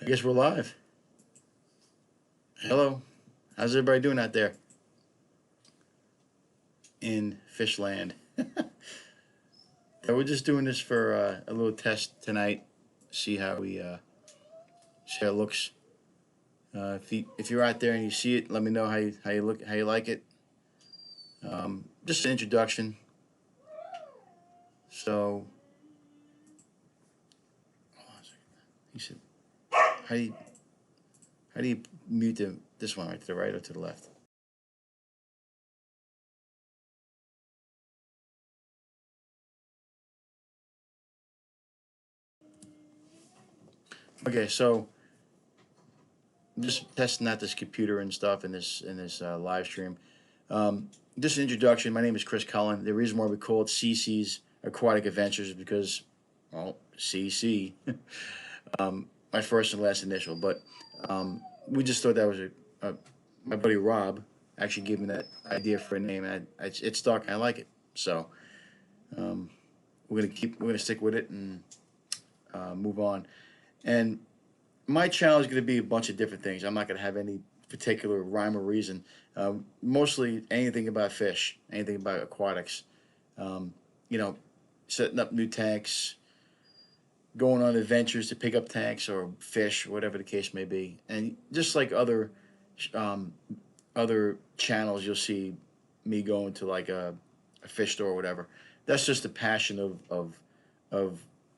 I guess we're live. Hello. How's everybody doing out there in Fishland? Yeah, we're just doing this for a little test tonight. See how see how it looks. If you're out there and you see it, let me know how you look, how you like it. Just an introduction. So, hold on a second. He said, how do you how do you mute this one, right to the right or to the left? Okay, so just testing out this computer and stuff in this live stream. Just an introduction. My name is Chris Cullen. The reason why we call it CC's Aquatic Adventures is because, well, CC, my first and last initial. But we just thought that was a my buddy Rob actually gave me that idea for a name, and it stuck. And I like it, so um, we're gonna stick with it and move on. And my channel is going to be a bunch of different things. I'm not going to have any particular rhyme or reason. Mostly anything about fish, anything about aquatics. Um, you know, setting up new tanks, going on adventures to pick up tanks or fish, whatever the case may be. And just like um, other channels, you'll see me going to like a fish store or whatever. That's just a passion of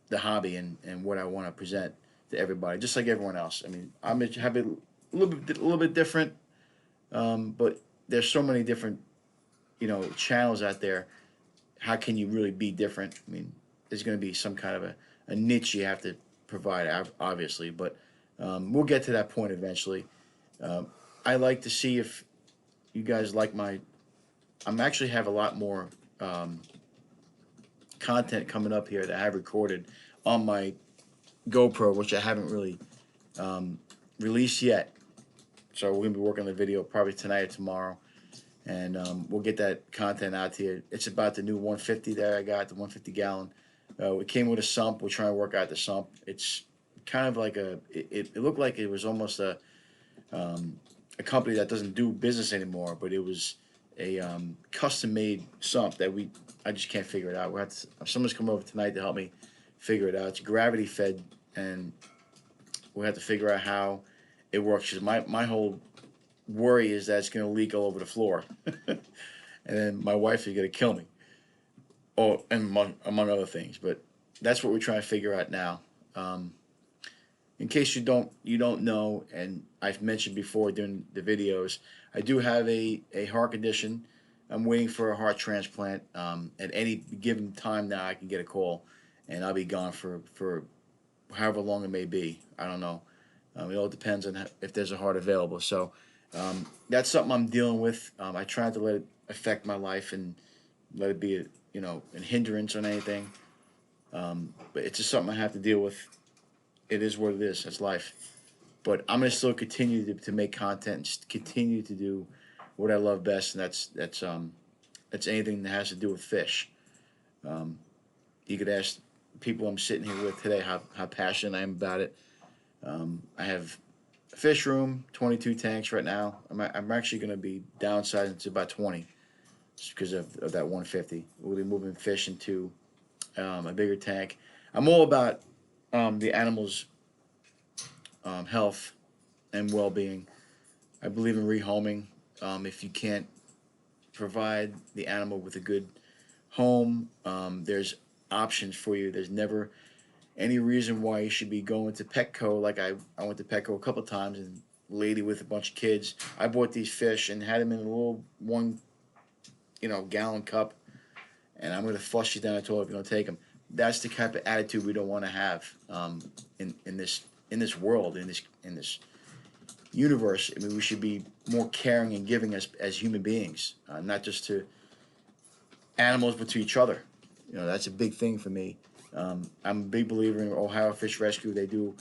the hobby and what I want to present to everybody, just like everyone else. I mean, I'm have it a little bit different, but there's so many different channels out there. How can you really be different? I mean, there's going to be some kind of a niche you have to provide, obviously, but we'll get to that point eventually. Um, I like to see if you guys like my. I'm actually have a lot more um, content coming up here that I have recorded on my GoPro, which I haven't really um, released yet. So we're gonna be working on the video probably tonight or tomorrow, and we'll get that content out to you. It's about the new 150 that I got, the 150 gallon. It came with a sump. We're trying to work out the sump. It's kind of like it looked like it was almost a company that doesn't do business anymore, but it was a custom made sump that I just can't figure it out. Someone's coming over tonight to help me figure it out. It's gravity fed, and we have to figure out how it works. Cause my whole worry is that it's going to leak all over the floor, and then my wife is going to kill me. Oh, and among other things, but that's what we're trying to figure out now. Um, in case you don't know, and I've mentioned before during the videos, I do have a heart condition. I'm waiting for a heart transplant. At any given time now, I can get a call, and I'll be gone for however long it may be. I don't know. It all depends on if there's a heart available. So that's something I'm dealing with. I try not to let it affect my life and let it be a hindrance on anything. But it's just something I have to deal with. It is what it is. That's life. But I'm gonna still continue to make content and just continue to do what I love best, and that's anything that has to do with fish. Um, you could ask people I'm sitting here with today how passionate I am about it. I have a fish room, 22 tanks right now. I'm actually going to be downsizing to about 20 just because of that 150. We'll be moving fish into a bigger tank. I'm all about the animals' health and well-being. I believe in rehoming. If you can't provide the animal with a good home, there's options for you. There's never any reason why you should be going to Petco. Like I went to Petco a couple of times, and lady with a bunch of kids. I bought these fish and had them in a little 1 gallon cup, and I'm gonna flush you down the toilet if you don't take them. That's the type of attitude we don't want to have in this world, in this universe. I mean, we should be more caring and giving as human beings, not just to animals but to each other. That's a big thing for me. I'm a big believer in Ohio Fish Rescue. They do,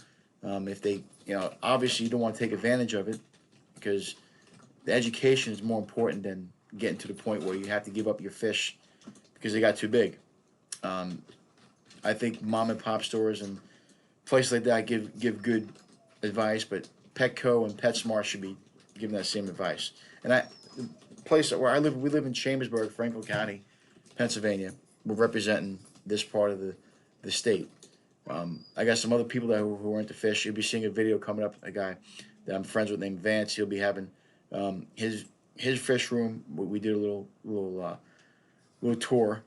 if they, obviously you don't want to take advantage of it because the education is more important than getting to the point where you have to give up your fish because they got too big. Um, I think mom and pop stores and places like that give good advice, but Petco and PetSmart should be giving that same advice. And the place where I live, we live in Chambersburg, Franklin County, Pennsylvania. We're representing this part of the state. I got some other people who are into fish. You'll be seeing a video coming up. A guy that I'm friends with named Vance. He'll be having his fish room. We did a little tour,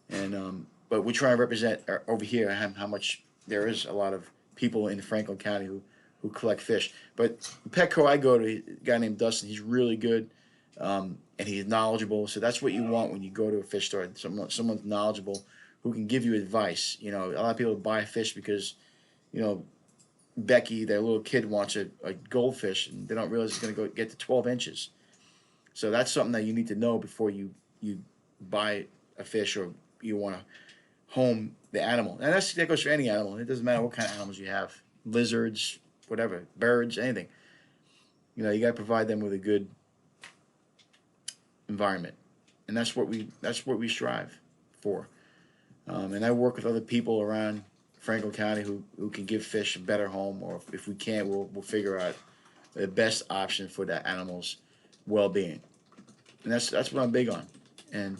and but we try and represent over here how much there is a lot of people in Franklin County who collect fish. But Petco, I go to a guy named Dustin. He's really good, and he's knowledgeable. So that's what you want when you go to a fish store. Someone's knowledgeable who can give you advice. You know, a lot of people buy fish because, you know, Becky, their little kid, wants a goldfish, and they don't realize it's going to go get to 12 inches. So that's something that you need to know before you buy a fish or you want to home the animal. And that goes for any animal. It doesn't matter what kind of animals you have, lizards, whatever, birds, anything. You know, you got to provide them with a good environment, and that's what we strive for. And I work with other people around Franklin County who can give fish a better home, or if we can't, we'll figure out the best option for that animal's well-being. And that's what I'm big on. And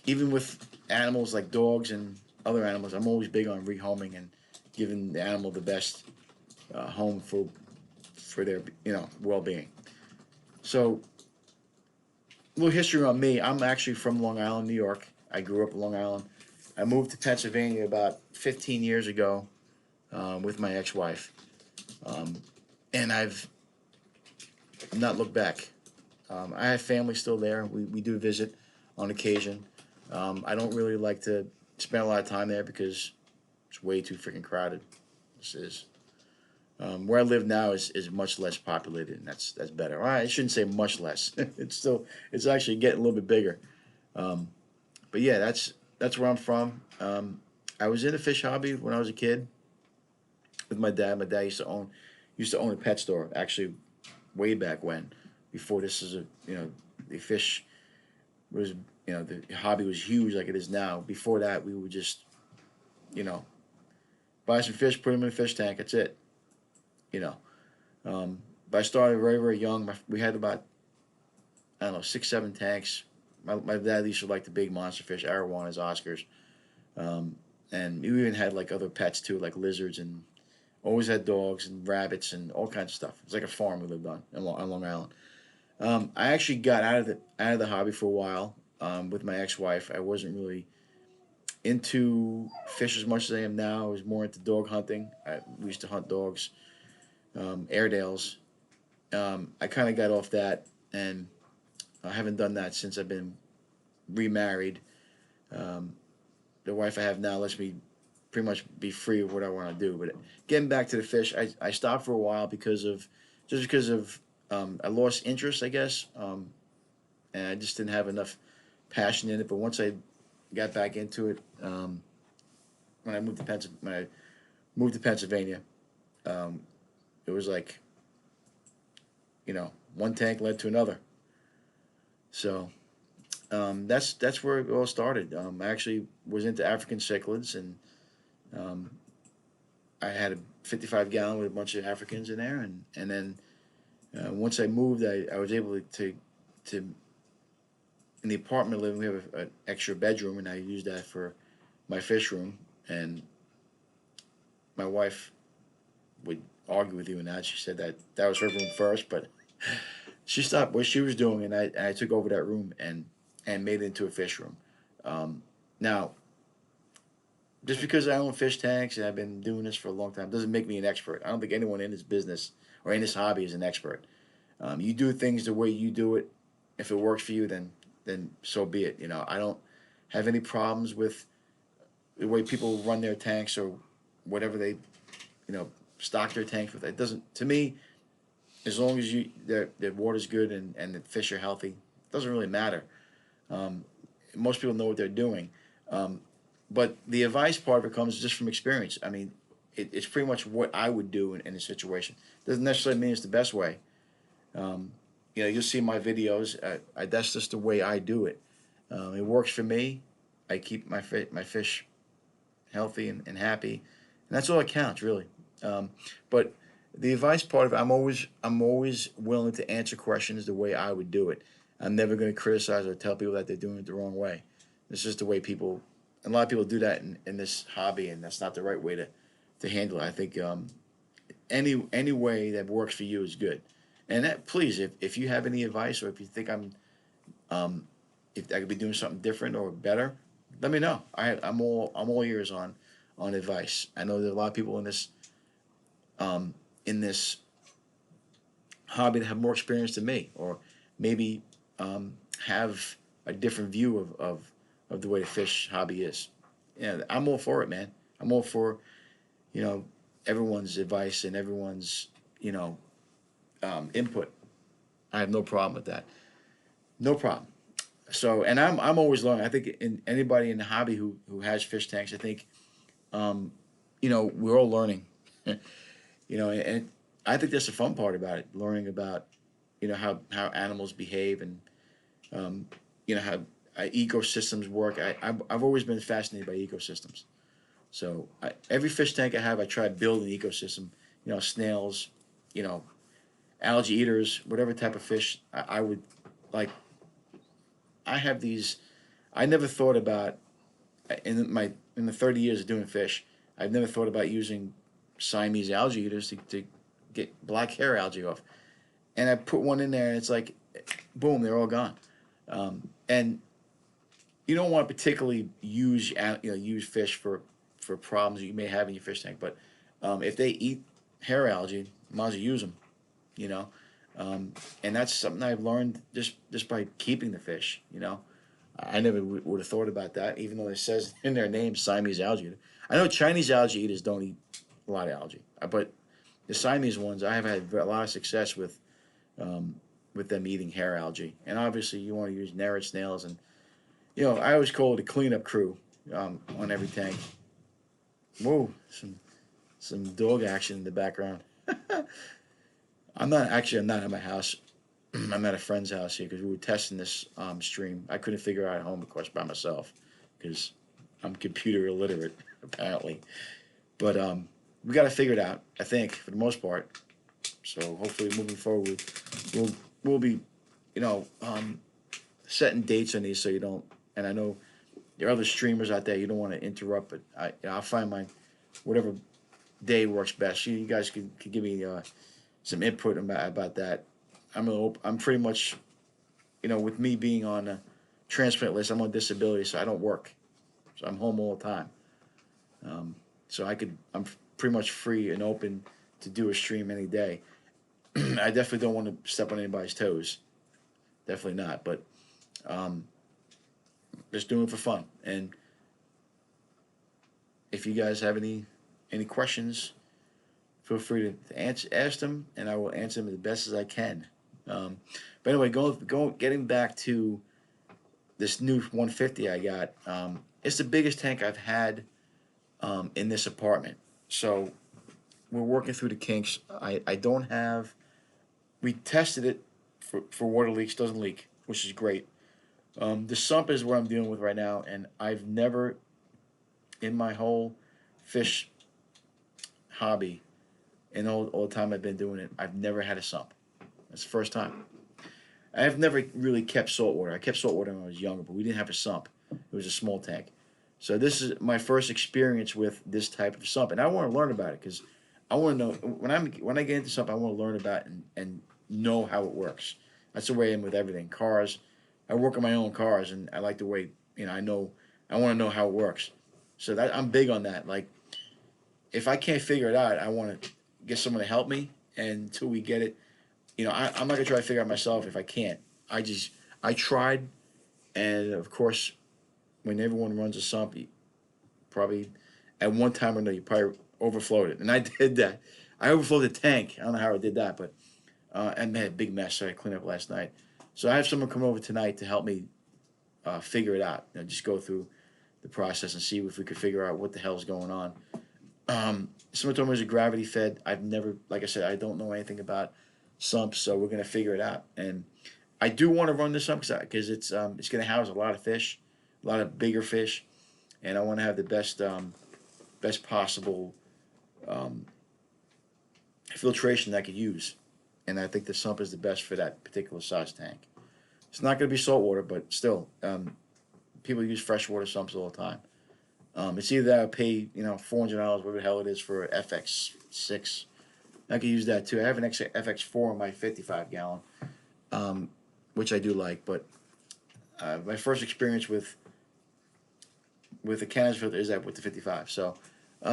even with animals like dogs and other animals, I'm always big on rehoming and giving the animal the best home for their well-being. So, a little history on me. I'm actually from Long Island, New York. I grew up in Long Island. I moved to Pennsylvania about 15 years ago with my ex-wife, and I've not looked back. I have family still there. We do visit on occasion. I don't really like to spend a lot of time there because it's way too freaking crowded. This is. Where I live now is much less populated, and that's better. I shouldn't say much less. It's actually getting a little bit bigger. But yeah, that's where I'm from. I was in the fish hobby when I was a kid with my dad. My dad used to own a pet store, actually way back when, before this is the fish was the hobby was huge like it is now. Before that, we would just buy some fish, put them in a fish tank. That's it. You know, but I started very, very young. We had about, I don't know, 6, 7 tanks. My dad used to like the big monster fish, arowanas, Oscars, and we even had like other pets too, like lizards, and always had dogs and rabbits and all kinds of stuff. It's like a farm we lived on Long Island. I actually got out of the hobby for a while with my ex-wife. I wasn't really into fish as much as I am now. I was more into dog hunting. We used to hunt dogs. Airedales. I kind of got off that, and I haven't done that since I've been remarried. The wife I have now lets me pretty much be free of what I want to do. But getting back to the fish, I stopped for a while because of I lost interest, I guess, and I just didn't have enough passion in it. But once I got back into it, when I moved to Pennsylvania, it was like, one tank led to another. So that's where it all started. I actually was into African cichlids, and I had a 55-gallon with a bunch of Africans in there, and then once I moved, I was able to in the apartment living, we have an extra bedroom, and I used that for my fish room. And my wife would argue with you and that. She said that was her room first, but she stopped what she was doing, and I took over that room and made it into a fish room. Now, just because I own fish tanks and I've been doing this for a long time doesn't make me an expert. I don't think anyone in this business or in this hobby is an expert. You do things the way you do it. If it works for you, then so be it. I don't have any problems with the way people run their tanks or whatever they, stock their tanks with. It doesn't, to me, as long as their water's good and the fish are healthy, it doesn't really matter. Most people know what they're doing. But the advice part of it comes just from experience. I mean, it's pretty much what I would do in a situation. Doesn't necessarily mean it's the best way. You'll see my videos. That's just the way I do it. It works for me. I keep my fish healthy and happy, and that's all that counts, really. But The advice part of it, I'm always willing to answer questions the way I would do it. I'm never going to criticize or tell people that they're doing it the wrong way. It's just the way people, and a lot of people do that in this hobby, and that's not the right way to handle it. I think any way that works for you is good. And that, please, if you have any advice or if you think um, if I could be doing something different or better, let me know. I'm all ears on advice. I know there are a lot of people um, in this hobby that have more experience than me, or maybe have a different view of the way the fish hobby is. Yeah, I'm all for it, man. I'm all for you know everyone's advice and everyone's you know input. I have no problem with that. No problem. So, and I'm always learning. I think in anybody in the hobby who has fish tanks, I think um, we're all learning. And I think that's the fun part about it, learning about how animals behave and um, how ecosystems work. I've always been fascinated by ecosystems. So every fish tank I have, I try to build an ecosystem. Snails, you know, algae eaters, whatever type of fish I would like. I have these. I never thought about in the 30 years of doing fish. I've never thought about using Siamese algae eaters to get black hair algae off. And I put one in there, and it's like, boom, they're all gone. And you don't want to particularly use fish for problems that you may have in your fish tank, but if they eat hair algae, might as well use them. You know, and that's something I've learned just by keeping the fish. I never would have thought about that, even though it says in their name Siamese algae eater. I know Chinese algae eaters don't eat a lot of algae, but the Siamese ones, I have had a lot of success um, with them eating hair algae. And obviously, you want to use Nereid snails, and I always call it a cleanup crew on every tank. Whoa, some dog action in the background. I'm not at my house. I'm at a friend's house here because we were testing this stream. I couldn't figure out at home, of course, by myself because I'm computer illiterate apparently. But we got to figure it out. I think for the most part. So hopefully, moving forward, we'll be, you know, um, setting dates on these so you don't. And I know there are other streamers out there. You don't want to interrupt, but I'll find my whatever day works best. You guys could give me some input about that. I'm pretty much with me being on a transplant list, I'm on disability, so I don't work, so I'm home all the time. Um, so I'm pretty much free and open to do a stream any day. I definitely don't want to step on anybody's toes. Definitely not. But um, just doing it for fun. And if you guys have any questions, feel free to ask them, and I will answer them as best as I can. Um, but anyway, getting back to this new 150 I got. It's the biggest tank I've had in this apartment. So we're working through the kinks. I don't have. We tested it for water leaks. Doesn't leak, which is great. The sump is what I'm dealing with right now, and I've never in my whole fish hobby and all the time I've been doing it, I've never had a sump. That's the first time. I've never really kept salt water. I kept salt water when I was younger, but we didn't have a sump. It was a small tank. So this is my first experience with this type of sump, and I want to learn about it because I want to know when I get into sump, I want to learn about it and know how it works. That's the way I am with everything. Cars, I work on my own cars, and I like the way I want to know how it works. So that I'm big on that. Like if I can't figure it out, I want to get someone to help me, and until we get it, I'm not gonna try to figure out myself if I can't. I tried, and of course, when everyone runs a sump, you probably at one time or another you probably overflowed it, and I did that. I overflowed the tank. I don't know how I did that, but I made a big mess. So I cleaned up last night. So I have someone come over tonight to help me figure it out. Just go through the process and see if we could figure out what the hell's going on. Someone told me it was a gravity fed. I've never, like I said, I don't know anything about sumps, so we're gonna figure it out. And I do want to run this sump because it's gonna house a lot of fish, a lot of bigger fish, and I want to have the best possible um, filtration that I could use, and I think the sump is the best for that particular size tank. It's not going to be salt water, but still, people use freshwater sumps all the time. It's either that I pay $400, whatever the hell it is, for FX6. I could use that too. I have an FX4 in my 55 gallon, which I do like. But my first experience with the canister filter is that with the 55. So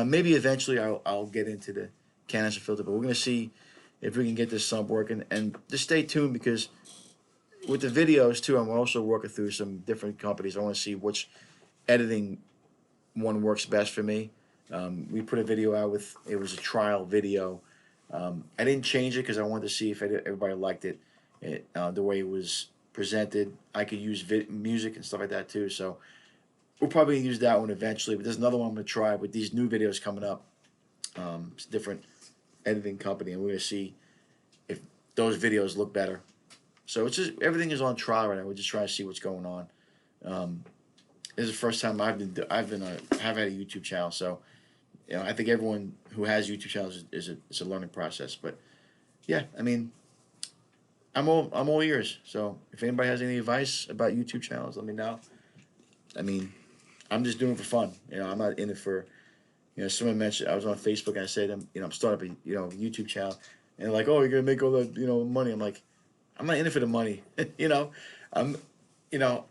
maybe eventually I'll get into the canister filter, but we're gonna see if we can get this sump working. And just stay tuned, because with the videos too, I'm also working through some different companies. I want to see which editing one works best for me. We put a video out it was a trial video. I didn't change it because I wanted to see if everybody liked it, the way it was presented. I could use music and stuff like that too. So we'll probably use that one eventually. But there's another one I'm gonna try with these new videos coming up. It's a different editing company, and we're gonna see if those videos look better. So it's just everything is on trial right now. We're just trying to see what's going on. This is the first time have had a YouTube channel, so I think everyone who has YouTube channels is a learning process. But yeah, I mean, I'm all ears. So if anybody has any advice about YouTube channels, let me know. I mean, I'm just doing it for fun. I'm not in it for. Someone mentioned I was on Facebook and I said, I'm starting a YouTube channel, and they're like, oh, you're gonna make all that money. I'm like, I'm not in it for the money. I'm, you know,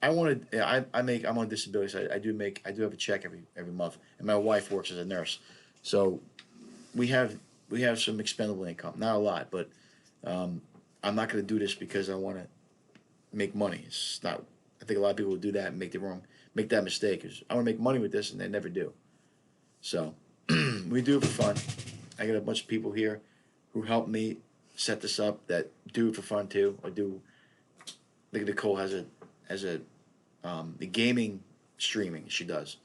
I wanted. I'm on disability, so I do have a check every month, and my wife works as a nurse, so we have some expendable income, not a lot, but I'm not going to do this because I want to make money. It's not. I think a lot of people will do that and make that mistake. Cause I want to make money with this, and they never do. So we do it for fun. I got a bunch of people here who help me set this up that do it for fun too, or do. Like Nicole has a the gaming streaming she does.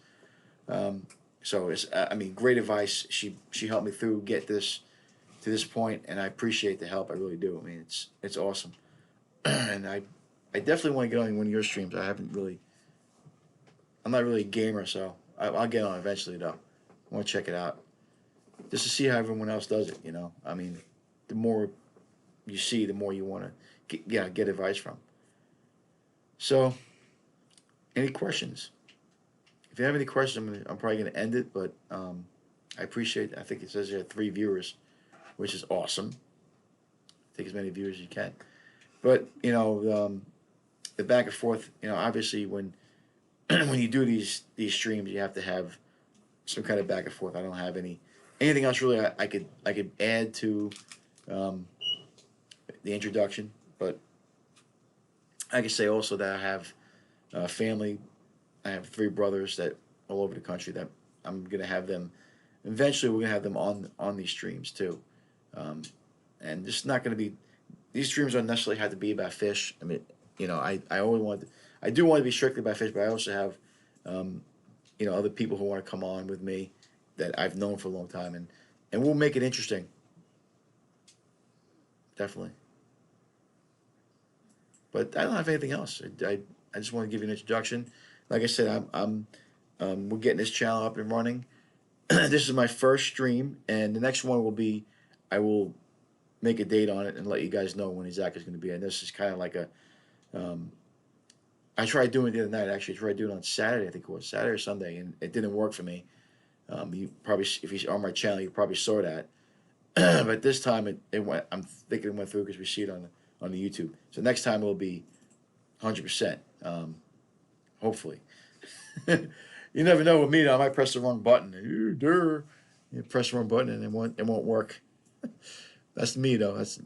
So it's great advice. She helped me through get this to this point, and I appreciate the help. I really do. I mean, it's awesome, and I definitely want to get on one of your streams. I'm not really a gamer, so I'll get on eventually though. I want to check it out just to see how everyone else does it. I mean, the more you see, the more you want to get advice from. So, any questions? If you have any questions, I'm probably going to end it, but I appreciate it. I think it says you have 3 viewers, which is awesome. Take as many viewers as you can. But, the back and forth, obviously when when you do these streams, you have to have some kind of back and forth. I don't have anything else really I could add to the introduction, but I can say also that I have family. I have 3 brothers that all over the country that I'm gonna have them. Eventually, we're gonna have them on these streams too, and just not gonna be. These streams don't necessarily have to be about fish. I mean, I always want. I do want to be strictly about fish, but I also have, other people who want to come on with me that I've known for a long time, and we'll make it interesting. Definitely. But I don't have anything else. I just want to give you an introduction. Like I said, we're getting this channel up and running. This is my first stream, and the next one will be, I will make a date on it and let you guys know when exactly it's going to be. And this is kind of like I tried doing it the other night. Actually, I tried doing it on Saturday. I think it was Saturday or Sunday, and it didn't work for me. You probably, if you're on my channel, you probably saw that. But this time it went. I'm thinking it went through because we see it on the YouTube. So next time it will be 100%. Hopefully. You never know with me. Though, I might press the wrong button. You press the wrong button and it won't work. That's me though. That's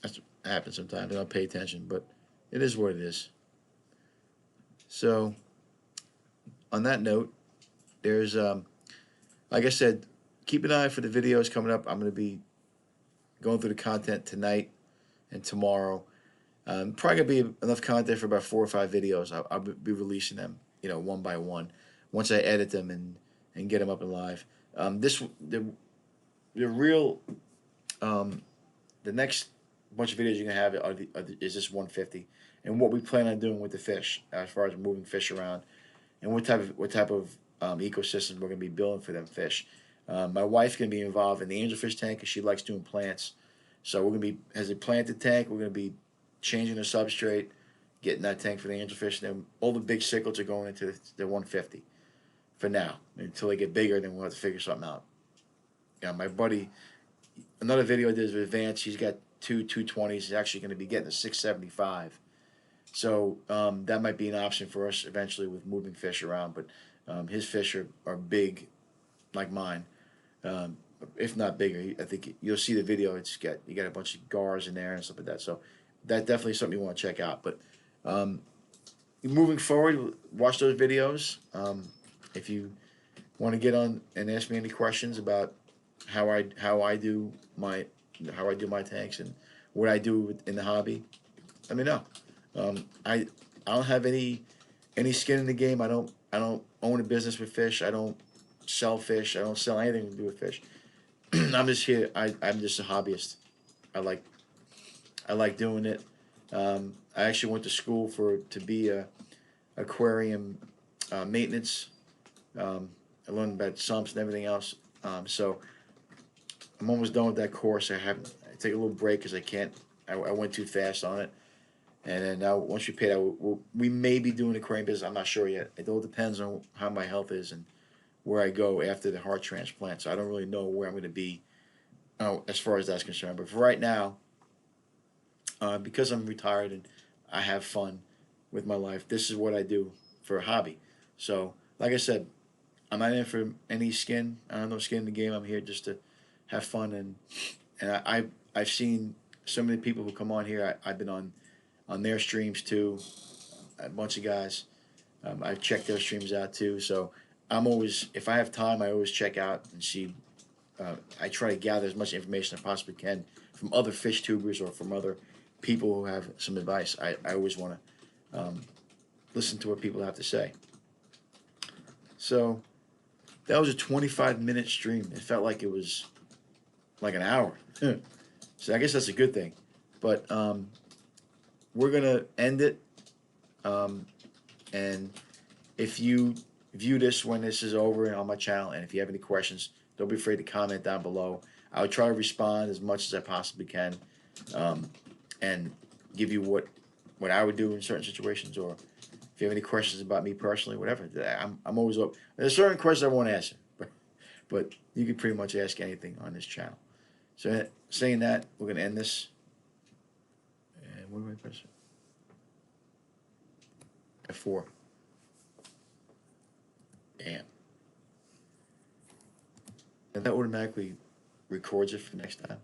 what happens sometimes. I don't pay attention, but it is what it is. So on that note, there's like I said, keep an eye for the videos coming up. I'm going to be going through the content tonight and tomorrow. Probably gonna be enough content for about 4 or 5 videos. I'll be releasing them, one by one, once I edit them and get them up and live. The real the next bunch of videos you're gonna have is this 150, and what we plan on doing with the fish as far as moving fish around, and what type of ecosystems we're gonna be building for them fish. My wife's gonna be involved in the angelfish tank because she likes doing plants. So we're gonna be, as a planted tank, we're gonna be changing the substrate, getting that tank for the angelfish. And then all the big cichlids are going into the 150 for now. Until they get bigger, then we'll have to figure something out. My buddy, another video I did with Vance, he's got two 220s. He's actually going to be getting a 675. So that might be an option for us eventually with moving fish around. But his fish are big, like mine. Um, if not bigger. I think you'll see the video. You got a bunch of gars in there and stuff like that. So that definitely is something you want to check out. But um, moving forward, watch those videos. If you want to get on and ask me any questions about how I do my tanks and what I do in the hobby, let me know. I don't have any skin in the game. I don't own a business with fish. I don't sell fish. I don't sell anything to do with fish. I'm just here. I'm just a hobbyist. I like I like doing it. I actually went to school to be a aquarium maintenance. I learned about sumps and everything else. So I'm almost done with that course. I take a little break because I can't. I went too fast on it. And then now, once we pay that, we may be doing aquarium business. I'm not sure yet. It all depends on how my health is and where I go after the heart transplant. So I don't really know where I'm going to be as far as that's concerned. But for right now, because I'm retired and I have fun with my life, this is what I do for a hobby. So, like I said, I'm not in for any skin. I don't know skin in the game. I'm here just to have fun and I've seen so many people who come on here. I've been on their streams too. A bunch of guys. I've checked their streams out too. So I'm always, if I have time, I always check out and see. I try to gather as much information as I possibly can from other fish tubers or from other people who have some advice. I always want to listen to what people have to say. So that was a 25-minute stream. It felt like it was like an hour. So I guess that's a good thing. But we're going to end it. And if you view this when this is over on my channel, and if you have any questions, don't be afraid to comment down below. I'll try to respond as much as I possibly can, and give you what I would do in certain situations, or if you have any questions about me personally, whatever. I'm always open. There's certain questions I won't answer, but you can pretty much ask anything on this channel. So saying that, we're gonna end this. And where do I press it? F4. Damn. And that automatically records it for next time.